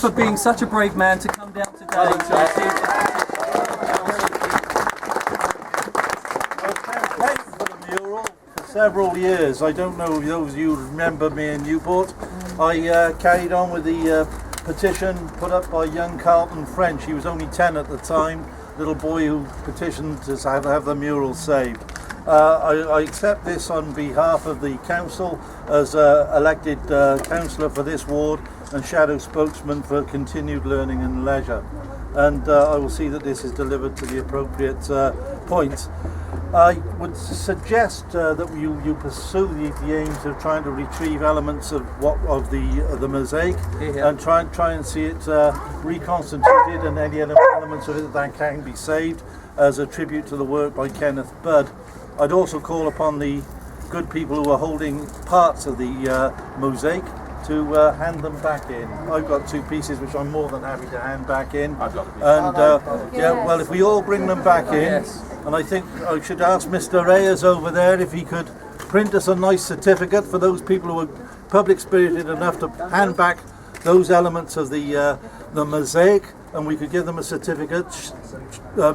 for being such a brave man to come down today to receive I've campaigned for the mural for several years. I don't know if those of you remember me in Newport. I carried on with the petition put up by young Carlton French. He was only 10 at the time, little boy who petitioned to have the mural saved. I accept this on behalf of the council as elected councillor for this ward and shadow spokesman for continued learning and leisure. And I will see that this is delivered to the appropriate point. I would suggest that you pursue the aims of trying to retrieve elements of the mosaic and try and see it reconstituted, and any elements of it that can be saved as a tribute to the work by Kenneth Budd. I'd also call upon the good people who are holding parts of the mosaic to hand them back in. I've got 2 pieces which I'm more than happy to hand back in. I've got well, if we all bring them back in, and I think I should ask Mr. Reyes over there if he could print us a nice certificate for those people who are public spirited enough to hand back those elements of the mosaic, and we could give them a certificate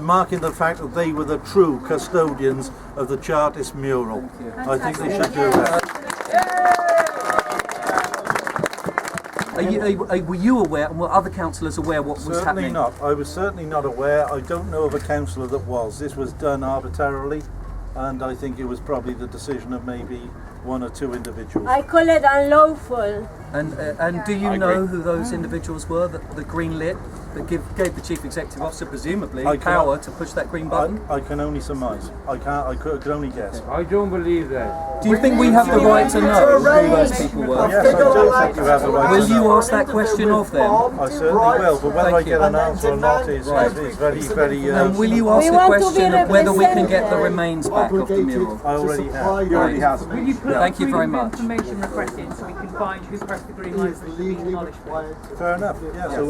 marking the fact that they were the true custodians of the Chartist mural. I think they should do that. Were you aware, and were other councillors aware what was happening? Certainly not. I was certainly not aware. I don't know of a councillor that was. This was done arbitrarily, and I think it was probably the decision of maybe 1 or 2 individuals. I call it unlawful. And do you know who those individuals were that green lit, that gave the chief executive officer presumably power to push that green button? I can only surmise. I could only guess. I don't believe that. Do you think we have the right to know who those people were? Yes, I do think you have the right Will to know. you ask that question of them? I certainly will, but whether I get an answer or not is very... And will you ask the question of whether we can get the remains back of the mural? I already have. You already have. Will you put Thank you very freedom of much. information requested so we can find who pressed the green light for it to be acknowledged? Fair enough, yeah. So